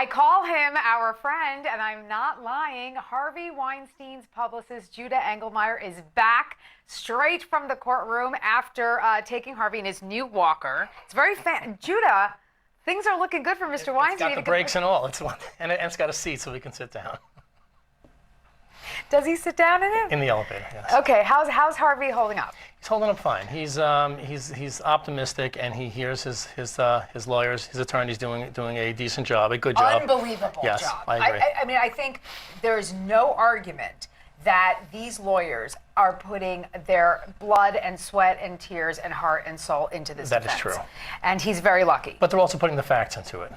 I call him our friend, and I'm not lying. Harvey Weinstein's publicist, Juda Engelmayer, is back straight from the courtroom after taking Harvey in his new walker. It's very Juda, things are looking good for Mr. Weinstein. It's got the brakes and all. And it's got a seat so we can sit down. Does he sit down in it? In the elevator, yes. Okay, how's Harvey holding up? He's holding up fine. He's optimistic, and he hears his lawyers, his attorneys doing a decent job, a good job. Unbelievable yes, job. I agree. I mean, I think there's no argument that these lawyers are putting their blood and sweat and tears and heart and soul into this defense. That is true. And he's very lucky. But they're also putting the facts into it,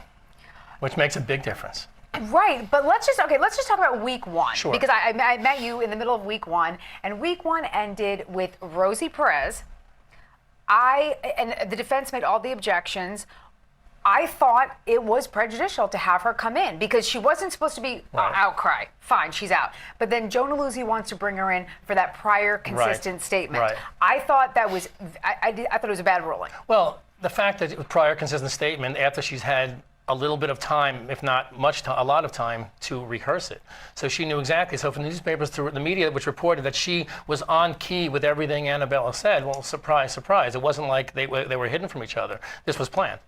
which makes a big difference. Right, but let's just talk about week one. Sure. Because I met you in the middle of week one, and week one ended with Rosie Perez. And the defense made all the objections. I thought it was prejudicial to have her come in because she wasn't supposed to be outcry. Fine, she's out. But then Joe Naluzzi wants to bring her in for that prior consistent statement. Right. I thought that was, I thought it was a bad ruling. Well, the fact that it was prior consistent statement after she's had a little bit of time, if not much time, a lot of time to rehearse it. So she knew exactly. So from the newspapers through the media, which reported that she was on key with everything Annabella said, well, surprise, surprise. It wasn't like they were hidden from each other. This was planned.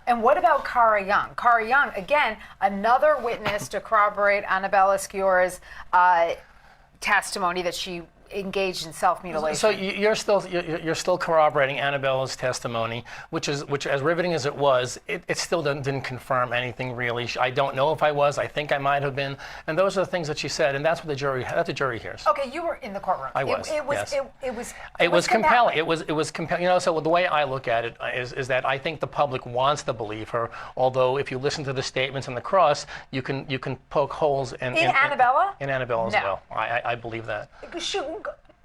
And what about Cara Young? Cara Young, again, another witness to corroborate Annabella Sciorra's testimony that she engaged in self-mutilation. So you're still corroborating Annabella's testimony, which as riveting as it was, it still didn't confirm anything really. I don't know if I was. I think I might have been. And those are the things that she said, and that's what the jury hears. Okay, you were in the courtroom. I was. Yes. It was compelling. It was compelling. You know, so the way I look at it is that I think the public wants to believe her. Although if you listen to the statements on the cross, you can poke holes in Annabella. In Annabella as well. I believe that.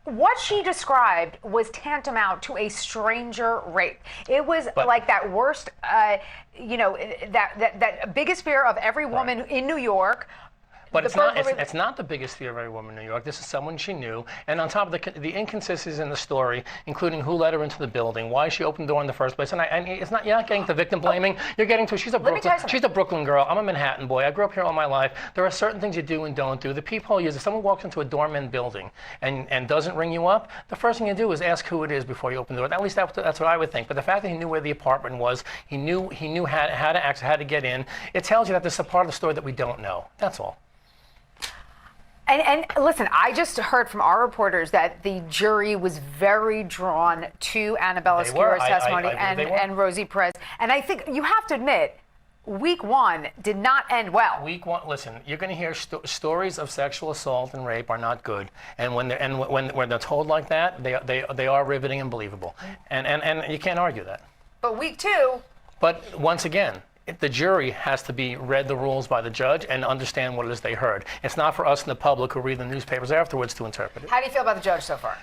What she described was tantamount to a stranger rape. It was like that worst, that biggest fear of every woman in New York. But it's not the biggest fear of every woman in New York. This is someone she knew. And on top of the inconsistencies in the story, including who let her into the building, why she opened the door in the first place. And it's not, you're not getting to victim blaming. You're getting to, she's a Brooklyn girl. I'm a Manhattan boy. I grew up here all my life. There are certain things you do and don't do. The peephole is if someone walks into a doorman building and doesn't ring you up, the first thing you do is ask who it is before you open the door. At least that's what I would think. But the fact that he knew where the apartment was, he knew how to access, how to get in, it tells you that there's a part of the story that we don't know. That's all. And listen, I just heard from our reporters that the jury was very drawn to Annabella Sciorra's testimony and Rosie Perez. And I think you have to admit, week one did not end well. Week one, listen, you're going to hear stories of sexual assault and rape are not good. And when they're told like that, they are riveting and believable. And you can't argue that. But week two. But once again, the jury has to be read the rules by the judge and understand what it is they heard. It's not for us in the public who read the newspapers afterwards to interpret it. How do you feel about the judge so far?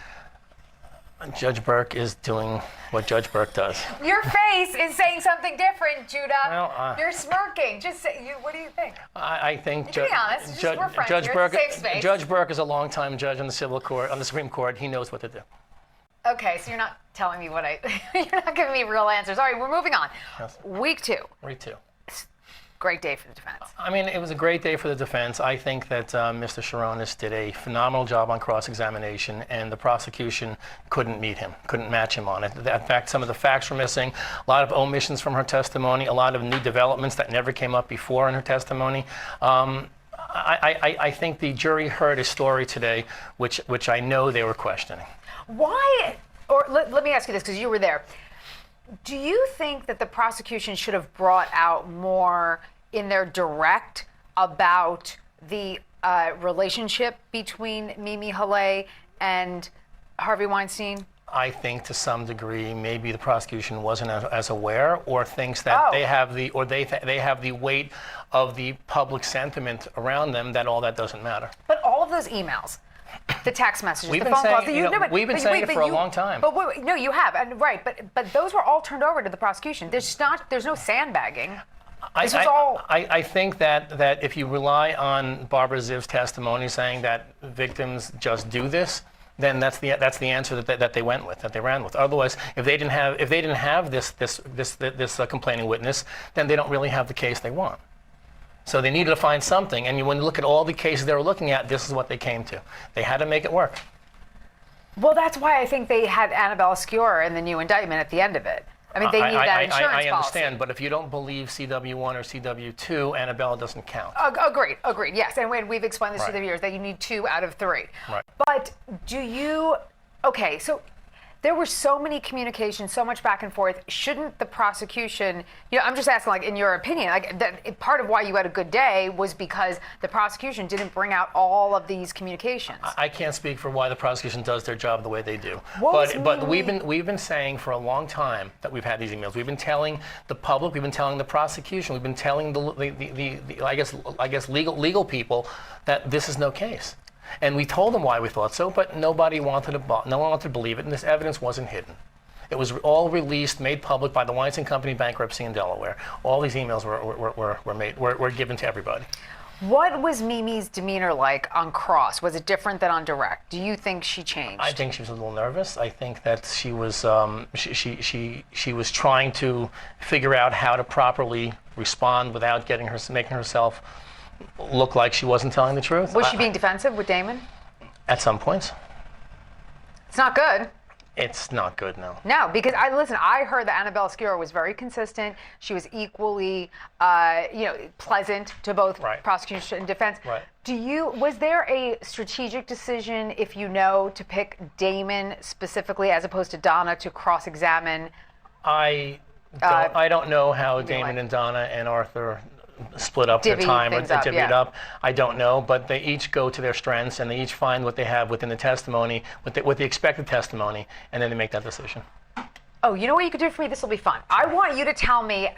Judge Burke is doing what Judge Burke does. Your face is saying something different, Judah. Well, you're smirking. Just say, what do you think? I think to be honest, we're friends. Judge Burke is a longtime judge on the civil court, on the Supreme Court. He knows what to do. Okay, so you're not telling me you're not giving me real answers. All right, we're moving on. Yes. Week two. Week two. Great day for the defense. I mean, it was a great day for the defense. I think that Mr. Sharonis did a phenomenal job on cross-examination, and the prosecution couldn't meet him, couldn't match him on it. In fact, some of the facts were missing, a lot of omissions from her testimony, a lot of new developments that never came up before in her testimony. I think the jury heard a story today, which I know they were questioning. Why, or let me ask you this, because you were there. Do you think that the prosecution should have brought out more in their direct about the relationship between Mimi Haley and Harvey Weinstein? I think to some degree, maybe the prosecution wasn't as aware, or thinks that they have the weight of the public sentiment around them that all that doesn't matter. But all of those emails, the text messages, the phone calls. We've been saying it for a long time. But wait, no, you have, and right. But those were all turned over to the prosecution. There's no sandbagging. I think that if you rely on Barbara Ziv's testimony saying that victims just do this, then that's the answer that they went with, that they ran with. Otherwise, if they didn't have this complaining witness, then they don't really have the case they want. So they needed to find something. And when you look at all the cases they were looking at, this is what they came to. They had to make it work. Well, that's why I think they had Annabelle Sciorra in the new indictment at the end of it. I mean, they need that insurance policy. I understand, but if you don't believe CW1 or CW2, Annabelle doesn't count. Agreed, yes. And we've explained this through the years that you need 2 out of 3. Right. But okay, so there were so many communications, so much back and forth. Shouldn't the prosecution, I'm just asking, like, in your opinion, like, that part of why you had a good day was because the prosecution didn't bring out all of these communications. I can't speak for why the prosecution does their job the way they do. But we've been saying for a long time that we've had these emails. We've been telling the public, we've been telling the prosecution, we've been telling the I guess legal people that this is no case. And we told them why we thought so, but no one wanted to believe it, and this evidence wasn't hidden. It was all released, made public by the Weinstein Company bankruptcy in Delaware. All these emails were given to everybody. What was Mimi's demeanor like on cross? Was it different than on direct? Do you think she changed? I think she was a little nervous. I think that she was she was trying to figure out how to properly respond without making herself look like she wasn't telling the truth. Was she being defensive with Damon? At some points. It's not good. It's not good, no. No, because I heard that Annabelle Sciorra was very consistent. She was equally, pleasant to both prosecution and defense. Right. Was there a strategic decision, if you know, to pick Damon specifically as opposed to Donna to cross-examine? I don't know how Damon and Donna and Arthur split up their time or divvied up. I don't know, but they each go to their strengths and they each find what they have within the testimony, with the expected testimony, and then they make that decision. Oh, you know what you could do for me? This will be fun. I want you to tell me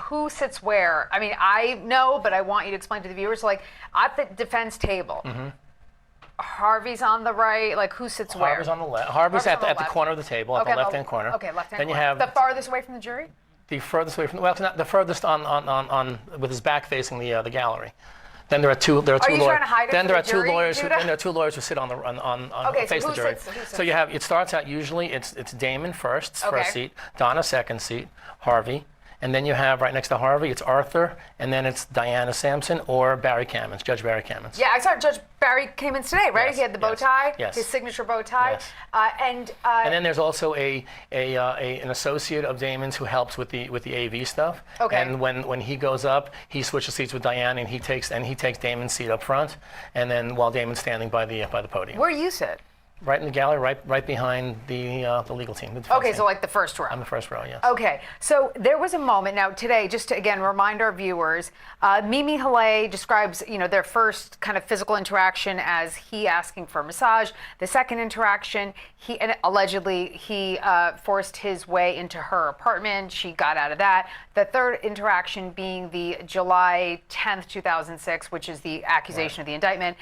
who sits where. I mean, I know, but I want you to explain to the viewers, like, at the defense table, Harvey's on the right, like, who sits where? Harvey's on the left. Harvey's at the corner of the table, at the left-hand corner. Okay, left-hand corner. Then you have the farthest away from the jury? The furthest away from the furthest on with his back facing the gallery. Then there are two lawyers. Are you trying to hide it Then from there are the jury, Then there are 2 lawyers who sit on face the jury. So you have, it starts out usually it's Damon first seat, Donna second seat, Harvey, and then you have right next to Harvey it's Arthur, and then it's Diana Sampson or Barry Kamens, Judge Barry Kamens. Yeah, I saw Judge Barry Kamens today, right? Yes, he had the bow tie, his signature bow tie, and then there's also an associate of Damon's who helps with the AV stuff. Okay. And when he goes up, he switches seats with Diana, and he takes Damon's seat up front, and then while Damon's standing by the podium. Where do you sit? Right in the gallery, right behind the legal team. Okay, so like the first row. I'm the first row, yes. Okay, so there was a moment now today, just to again remind our viewers, Mimi Haley describes, their first kind of physical interaction as he asking for a massage. The second interaction, allegedly he forced his way into her apartment. She got out of that. The third interaction being the July 10th, 2006, which is the accusation of the indictment.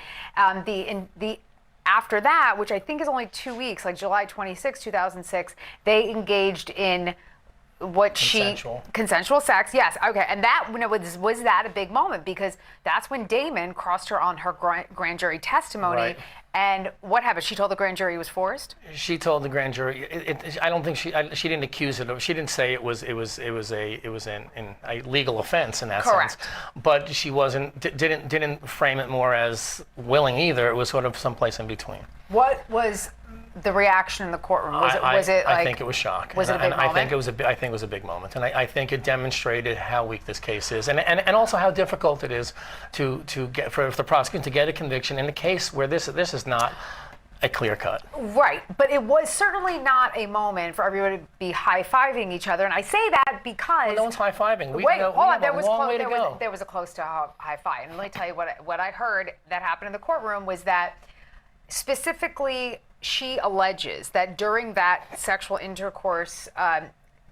After that, which I think is only 2 weeks, like July 26, 2006, they engaged in consensual sex. Yes. Okay. And that was that a big moment, because that's when Damon crossed her on her grand jury testimony. Right. And what happened? She told the grand jury it was forced? She told the grand jury. I don't think she didn't accuse it of. She didn't say it was a legal offense in that Correct. sense. But she didn't frame it more as willing either. It was sort of someplace in between. What was the reaction in the courtroom? I think it was shock. Was it a big moment? I think it was a big moment, and I think it demonstrated how weak this case is, and also how difficult it is to get for the prosecution to get a conviction in a case where this is not a clear cut. Right, but it was certainly not a moment for everybody to be high-fiving each other, and I say that because no one's high-fiving. There was a close to high-five, and let me tell you what I heard that happened in the courtroom was that specifically, she alleges that during that sexual intercourse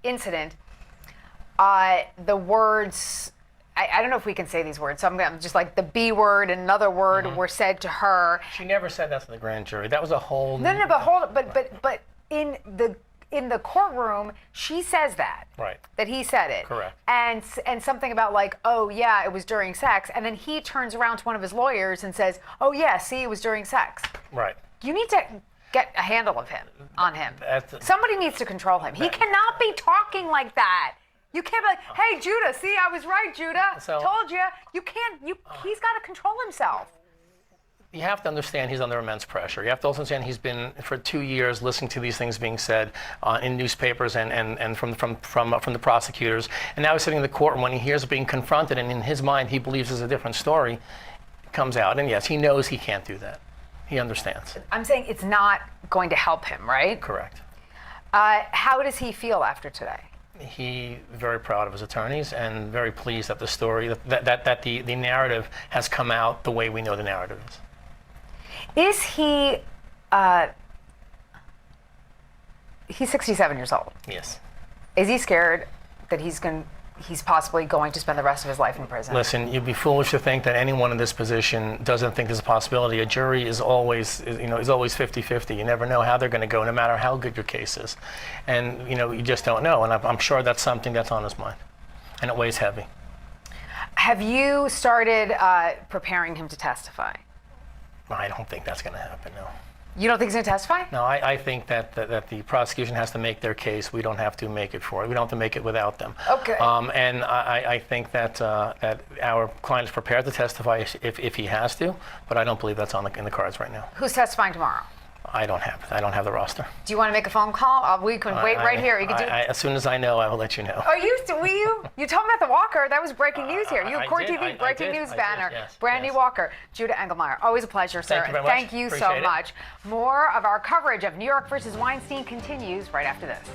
incident, the words, I don't know if we can say these words, so I'm just like the B word and another word were said to her. She never said that to the grand jury. That was a whole... No, but hold on, but in the courtroom, she says that. Right. That he said it. Correct. And something about like, oh yeah, it was during sex, and then he turns around to one of his lawyers and says, oh yeah, see, it was during sex. Right. You need to get a handle on him. Somebody needs to control him. He cannot be talking like that. You can't be like, hey, Judah, see, I was right, Judah. So- Told you. You can't, he's got to control himself. You have to understand he's under immense pressure. You have to also understand he's been for 2 years listening to these things being said in newspapers and from the prosecutors. And now he's sitting in the courtroom when he hears it being confronted, and in his mind he believes there's a different story. It comes out, and yes, he knows he can't do that. He understands. I'm saying it's not going to help him, right? Correct. How does he feel after today? He's very proud of his attorneys and very pleased that the story, that the narrative has come out the way we know the narrative is. Is he, he's 67 years old. Yes. Is he scared that he's possibly going to spend the rest of his life in prison? Listen, you'd be foolish to think that anyone in this position doesn't think there's a possibility. A jury is always 50-50. You never know how they're going to go, no matter how good your case is. And, you just don't know. And I'm sure that's something that's on his mind. And it weighs heavy. Have you started preparing him to testify? I don't think that's going to happen, no. You don't think he's going to testify? No, I think that the prosecution has to make their case. We don't have to make it for it. We don't have to make it without them. Okay. And I think that our client is prepared to testify if he has to, but I don't believe that's in the cards right now. Who's testifying tomorrow? I don't have the roster. Do you want to make a phone call? We can wait right here. You can do. As soon as I know, I will let you know. Oh, you told me about the Walker. That was breaking news here. You CourtTV breaking news banner. Yes, Brand new Walker. Juda Engelmayer. Always a pleasure, sir. Thank you very much. Thank you so Appreciate it. much. More of our coverage of New York versus Weinstein continues right after this.